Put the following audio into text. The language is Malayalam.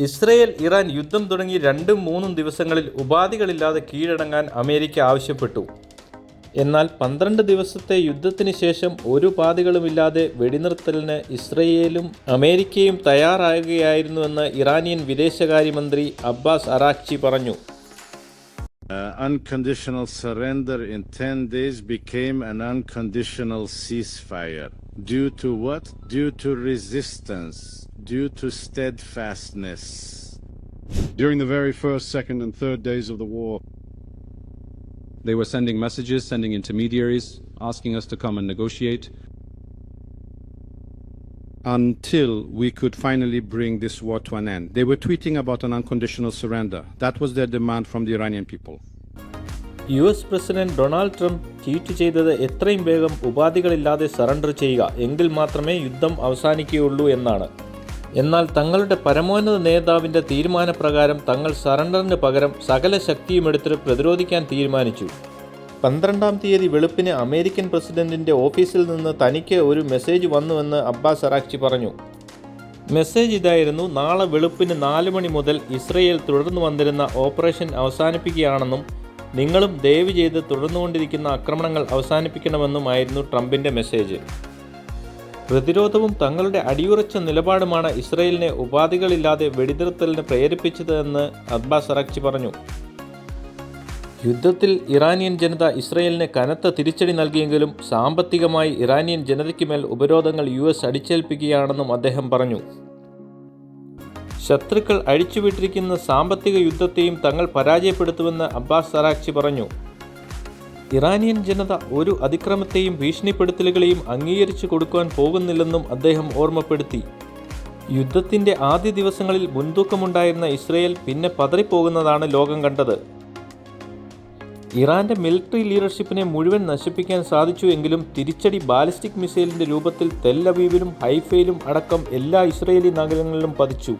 ഇസ്രയേൽ ഇറാൻ യുദ്ധം തുടങ്ങി 2-3 ദിവസങ്ങളിൽ ഉപാധികളില്ലാതെ കീഴടങ്ങാൻ അമേരിക്ക ആവശ്യപ്പെട്ടു. എന്നാൽ 12 ദിവസത്തെ യുദ്ധത്തിന് ശേഷം ഒരു ഉപാധികളുമില്ലാതെ വെടിനിർത്തലിന് ഇസ്രയേലും അമേരിക്കയും തയ്യാറാകുകയായിരുന്നുവെന്ന് ഇറാനിയൻ വിദേശകാര്യമന്ത്രി അബ്ബാസ് അറാഖ്ചി പറഞ്ഞു. Unconditional surrender in 10 days became an unconditional ceasefire. Due to what? Due to resistance, due to steadfastness. During the very first, second, and third days of the war, they were sending messages, sending intermediaries, asking us to come and negotiate. Until we could finally bring this war to an end. They were tweeting about an unconditional surrender. That was their demand from the Iranian people. US president Donald Trump tweet ചെയ്തത് എത്രയും വേഗം ഉപാധികളില്ലാതെ സറണ്ടർ ചെയ്യുക, എങ്കിൽ മാത്രമേ യുദ്ധം അവസാനിക്കുകയുള്ളൂ എന്നാണ്. എന്നാൽ തങ്ങളുടെ പരമോന്നത നേതാവിൻ്റെ തീരുമാനപ്രകാരം തങ്ങൾ സറണ്ടറിന് പകരം സകല ശക്തിയുമെടുത്ത് പ്രതിരോധിക്കാൻ തീരുമാനിച്ചു. 12-ാം തീയതി വെളുപ്പിന് അമേരിക്കൻ പ്രസിഡന്റിൻ്റെ ഓഫീസിൽ നിന്ന് തനിക്ക് ഒരു മെസ്സേജ് വന്നുവെന്ന് അബ്ബാസ് അറാഖ്ചി പറഞ്ഞു. മെസ്സേജ് ഇതായിരുന്നു: നാളെ വെളുപ്പിന് 4 മണി മുതൽ ഇസ്രയേൽ തുടർന്നു വന്നിരുന്ന ഓപ്പറേഷൻ അവസാനിപ്പിക്കുകയാണെന്നും നിങ്ങളും ദയവ് ചെയ്ത് തുടർന്നുകൊണ്ടിരിക്കുന്ന ആക്രമണങ്ങൾ അവസാനിപ്പിക്കണമെന്നുമായിരുന്നു ട്രംപിൻ്റെ മെസ്സേജ്. പ്രതിരോധവും തങ്ങളുടെ അടിയുറച്ച നിലപാടുമാണ് ഇസ്രയേലിനെ ഉപാധികളില്ലാതെ വെടിനിർത്തലിന് പ്രേരിപ്പിച്ചതെന്ന് അബ്ബാസ് അറാഖ്ചി പറഞ്ഞു. യുദ്ധത്തിൽ ഇറാനിയൻ ജനത ഇസ്രയേലിന് കനത്ത തിരിച്ചടി നൽകിയെങ്കിലും സാമ്പത്തികമായി ഇറാനിയൻ ജനതയ്ക്ക് മേൽ ഉപരോധങ്ങൾ US അടിച്ചേൽപ്പിക്കുകയാണെന്നും അദ്ദേഹം പറഞ്ഞു. ശത്രുക്കൾ അഴിച്ചുവിട്ടിരിക്കുന്ന സാമ്പത്തിക യുദ്ധത്തെയും തങ്ങൾ പരാജയപ്പെടുത്തുമെന്ന് അബ്ബാസ് അറാഖ്ചി പറഞ്ഞു. ഇറാനിയൻ ജനത ഒരു അതിക്രമത്തെയും ഭീഷണിപ്പെടുത്തലുകളെയും അംഗീകരിച്ചു കൊടുക്കുവാൻ പോകുന്നില്ലെന്നും അദ്ദേഹം ഓർമ്മപ്പെടുത്തി. യുദ്ധത്തിൻ്റെ ആദ്യ ദിവസങ്ങളിൽ മുൻതൂക്കമുണ്ടായിരുന്ന ഇസ്രയേൽ പിന്നെ പതറിപ്പോകുന്നതാണ് ലോകം കണ്ടത്. ഇറാന്റെ മിലിറ്ററി ലീഡർഷിപ്പിനെ മുഴുവൻ നശിപ്പിക്കാൻ സാധിച്ചു എങ്കിലും തിരിച്ചടി ബാലിസ്റ്റിക് മിസൈലിൻ്റെ രൂപത്തിൽ തെൽ അവീവിലും ഹൈഫയിലും അടക്കം എല്ലാ ഇസ്രയേലി നഗരങ്ങളിലും പതിച്ചു.